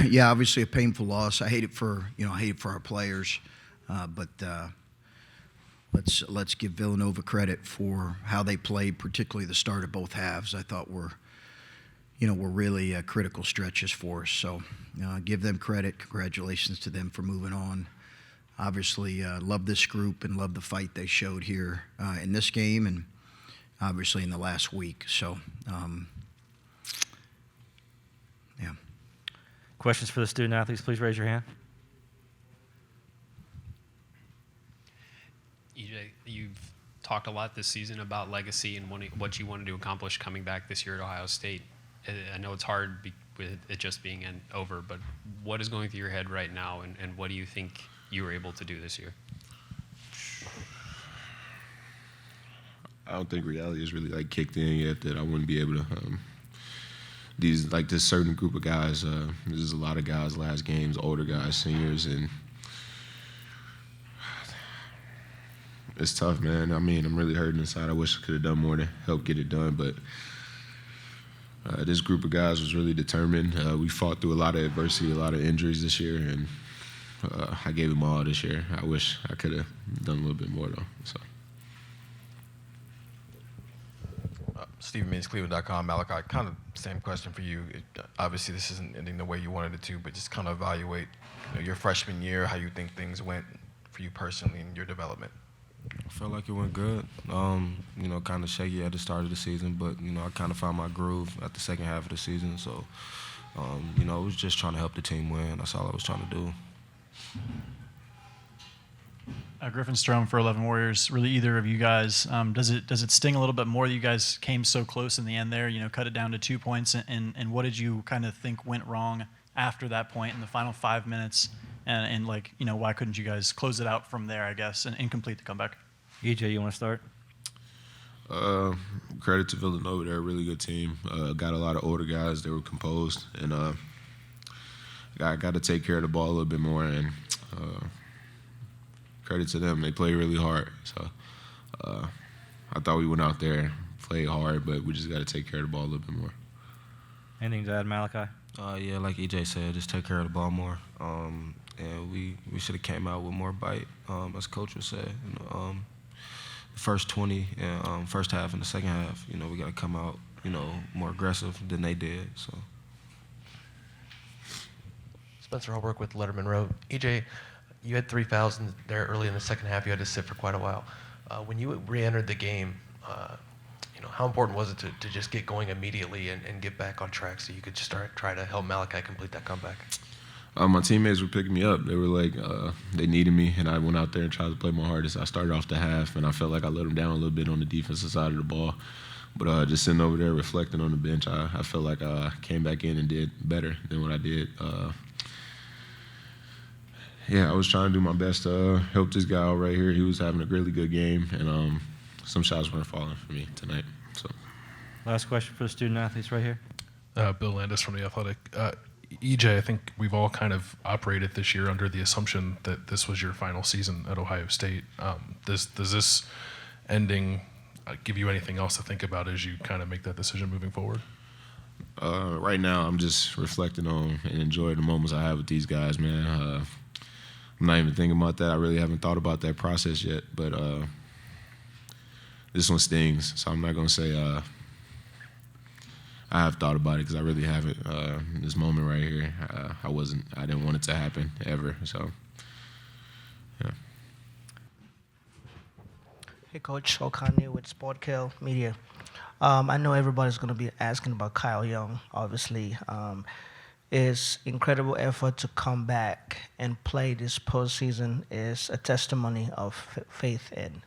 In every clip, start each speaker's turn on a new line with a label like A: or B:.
A: Yeah, obviously a painful loss. I hate it for our players, but let's give Villanova credit for how they played, particularly the start of both halves. I thought were really critical stretches for us. So give them credit. Congratulations to them for moving on. Obviously, love this group and love the fight they showed here in this game and obviously in the last week. So, yeah.
B: Questions for the student athletes, please raise your hand.
C: EJ, you've talked a lot this season about legacy and what you wanted to accomplish coming back this year at Ohio State. I know it's hard with it just being over, but what is going through your head right now, and what do you think you were able to do this year?
D: I don't think reality has really kicked in yet that I wouldn't be able to. This certain group of guys. There's a lot of guys last games, older guys, seniors, and it's tough, man. I mean, I'm really hurting inside. I wish I could have done more to help get it done, but this group of guys was really determined. We fought through a lot of adversity, a lot of injuries this year, and I gave them all this year. I wish I could have done a little bit more, though. So.
E: Stephen Means, Cleveland.com. Malaki, kind of same question for you. Obviously, this isn't ending the way you wanted it to, but just kind of evaluate your freshman year, how you think things went for you personally in your development.
F: I felt like it went good. Kind of shaky at the start of the season, but, I kind of found my groove at the second half of the season. So, it was just trying to help the team win. That's all I was trying to do.
G: Griffin Strom for 11 Warriors. Really, either of you guys, does it sting a little bit more that you guys came so close in the end there, cut it down to 2 points, and what did you kind of think went wrong after that point in the final 5 minutes? And why couldn't you guys close it out from there, I guess, and complete the comeback? EJ, you want to start?
D: Credit to Villanova. They're a really good team. Got a lot of older guys. They were composed. And I got to take care of the ball a little bit more. And credit to them. They play really hard. So I thought we went out there, played hard, but we just got to take care of the ball a little bit more.
B: Anything to add, Malaki?
F: Yeah, like EJ said, just take care of the ball more. And we should have came out with more bite, as Coach would say. The first 20, first half and the second half, we got to come out, more aggressive than they did. So.
H: Spencer Holbrook with Letterman Row. EJ, you had 3 fouls there early in the second half. You had to sit for quite a while. When you re-entered the game, how important was it to just get going immediately and get back on track so you could try to help Malaki complete that comeback?
D: My teammates were picking me up. They were they needed me, and I went out there and tried to play my hardest. I started off the half, and I felt like I let them down a little bit on the defensive side of the ball. But just sitting over there reflecting on the bench, I felt like I came back in and did better than what I did. I was trying to do my best to help this guy out right here. He was having a really good game, and some shots weren't falling for me tonight. So,
B: last question for the student athletes right here.
I: Bill Landis from The Athletic. EJ, I think we've all kind of operated this year under the assumption that this was your final season at Ohio State. Does this ending give you anything else to think about as you kind of make that decision moving forward?
D: Right now, I'm just reflecting on and enjoying the moments I have with these guys, man. I'm not even thinking about that. I really haven't thought about that process yet, but this one stings, so I'm not going to say I have thought about it because I really haven't. This moment right here, I didn't want it to happen ever, so, yeah.
J: Hey, Coach O'Connor with SportKill Media. I know everybody's going to be asking about Kyle Young, obviously. His incredible effort to come back and play this postseason is a testimony of faith and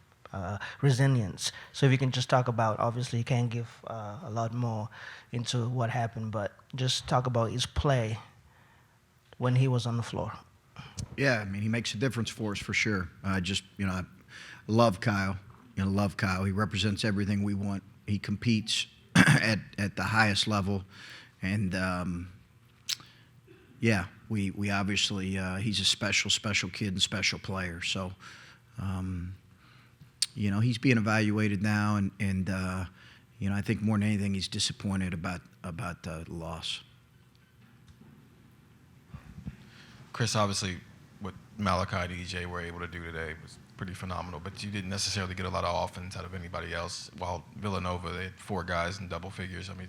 J: resilience. So if you can just talk about, obviously you can't give a lot more into what happened, but just talk about his play when he was on the floor.
A: Yeah, I mean, he makes a difference for us for sure. I love Kyle. Love Kyle. He represents everything we want. He competes at the highest level, and we obviously he's a special kid and special player. So, he's being evaluated now, and I think more than anything, he's disappointed about the loss.
E: Chris, obviously, what Malaki and EJ were able to do today was pretty phenomenal, but you didn't necessarily get a lot of offense out of anybody else. While Villanova, they had 4 guys in double figures. I mean,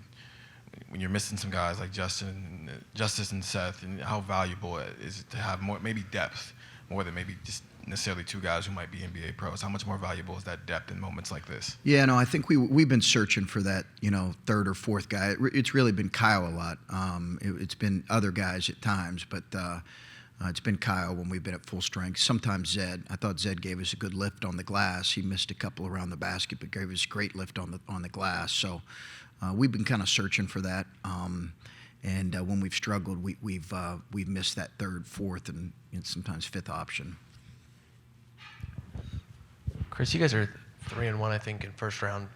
E: when you're missing some guys like Justice and Seth, and how valuable is it to have more, maybe depth, more than maybe just necessarily 2 guys who might be NBA pros? How much more valuable is that depth in moments like this?
A: Yeah, no, I think we've been searching for that, third or fourth guy. It's really been Kyle a lot. It's been other guys at times, but it's been Kyle when we've been at full strength. Sometimes Zed. I thought Zed gave us a good lift on the glass. He missed a couple around the basket, but gave us a great lift on the glass. So we've been kind of searching for that. And when we've struggled, we've missed that third, fourth, and sometimes fifth option.
H: Chris, you guys are 3-1, I think, in first round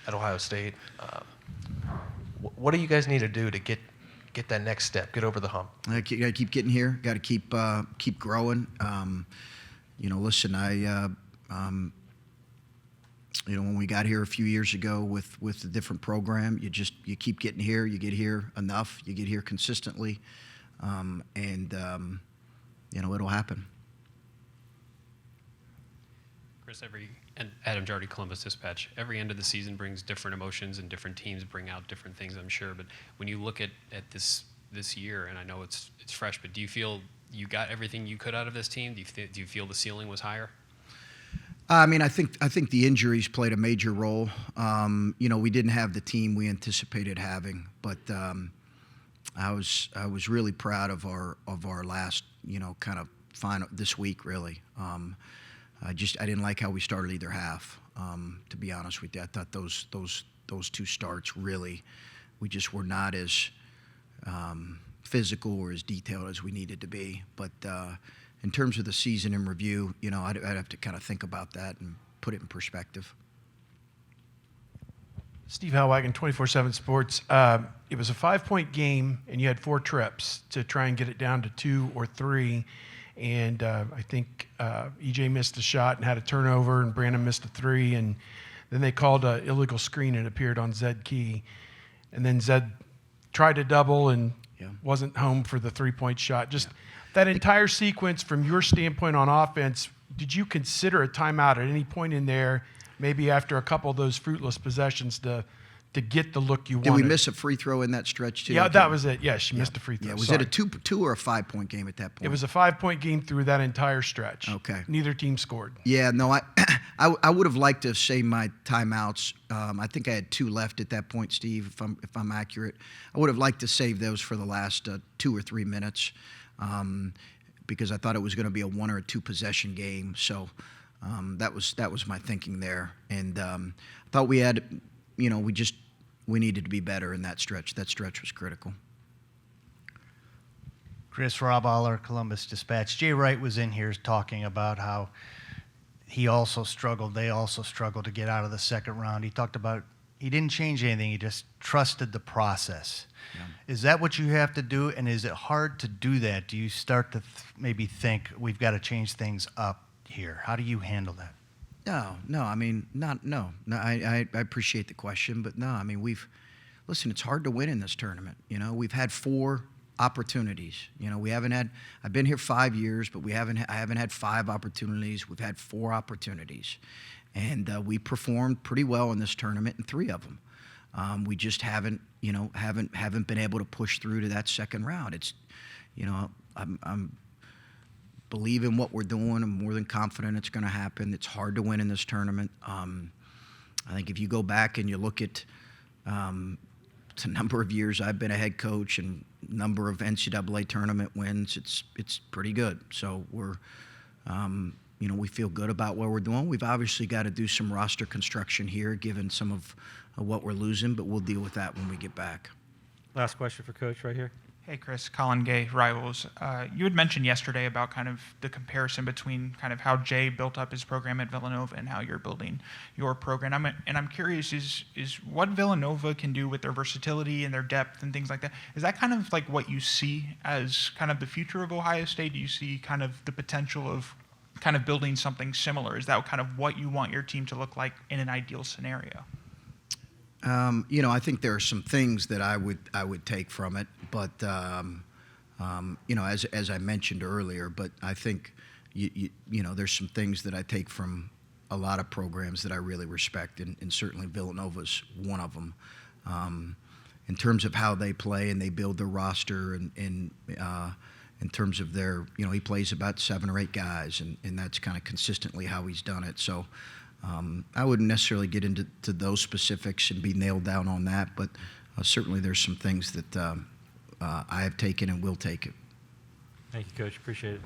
H: at Ohio State. What do you guys need to do to get that next step, get over the hump?
A: Got to keep getting here. Got to keep growing. Listen, when we got here a few years ago with a different program, you keep getting here. You get here enough. You get here consistently, and it'll happen.
C: Chris, and Adam Jardy, Columbus Dispatch, every end of the season brings different emotions and different teams bring out different things, I'm sure. But when you look at this year, and I know it's fresh, but do you feel you got everything you could out of this team? Do you feel the ceiling was higher?
A: I mean, I think the injuries played a major role. We didn't have the team we anticipated having, but I was really proud of our last kind of final this week really. I didn't like how we started either half. To be honest with you, I thought those 2 starts really, we just were not as physical or as detailed as we needed to be. But in terms of the season in review, I'd have to kind of think about that and put it in perspective.
K: Steve Halwagon, 24/7 Sports. It was a 5-point game, and you had 4 trips to try and get it down to 2 or 3. And I think EJ missed a shot and had a turnover, and Branham missed a 3. And then they called an illegal screen, and it appeared on Zed Key. And then Zed tried to double and wasn't home for the 3-point shot. Just that entire sequence, from your standpoint on offense, did you consider a timeout at any point in there, maybe after a couple of those fruitless possessions, to get the look you wanted?
A: Did we miss a free throw in that stretch too?
K: Yeah, that was it. Yeah, she missed a free throw.
A: Yeah, was
K: Sorry.
A: it a 2 or a 5-point game at that point?
K: It was a 5-point game through that entire stretch.
A: Okay.
K: Neither team scored.
A: Yeah, no, I would have liked to have saved my timeouts. I think I had 2 left at that point, Steve, if I'm accurate. I would have liked to save those for the last 2 or 3 minutes, because I thought it was going to be a 1 or a 2 possession game. So that was my thinking there, and I thought we had, we needed to be better in that stretch. That stretch was critical.
L: Chris, Rob Aller, Columbus Dispatch. Jay Wright was in here talking about how he also struggled. They also struggled to get out of the second round. He talked about he didn't change anything. He just trusted the process. Yeah. Is that what you have to do? And is it hard to do that? Do you start to maybe think we've got to change things up here? How do you handle that?
A: No. I mean, no. I appreciate the question, but no. I mean, listen. It's hard to win in this tournament. We've had 4 opportunities. We haven't had. I've been here 5 years, but I haven't had 5 opportunities. We've had 4 opportunities, and we performed pretty well in this tournament in 3 of them. We just haven't been able to push through to that second round. It's, I'm believe in what we're doing. I'm more than confident it's going to happen. It's hard to win in this tournament. I think if you go back and you look at the number of years I've been a head coach and number of NCAA tournament wins, it's pretty good. So we're, we feel good about what we're doing. We've obviously got to do some roster construction here, given some of what we're losing, but we'll deal with that when we get back.
B: Last question for Coach right here.
M: Hey, Chris. Colin Gay, Rivals. You had mentioned yesterday about kind of the comparison between kind of how Jay built up his program at Villanova and how you're building your program. I'm curious, is what Villanova can do with their versatility and their depth and things like that, is that kind of like what you see as kind of the future of Ohio State? Do you see kind of the potential of kind of building something similar? Is that kind of what you want your team to look like in an ideal scenario?
A: I think there are some things that I would take from it, but as I mentioned earlier, but I think, there's some things that I take from a lot of programs that I really respect, and certainly Villanova's one of them. In terms of how they play and they build their roster, and in terms of their, he plays about 7 or 8 guys, and that's kind of consistently how he's done it. So I wouldn't necessarily get into those specifics and be nailed down on that, but certainly there's some things that I have taken and will take it.
B: Thank you, Coach. Appreciate it.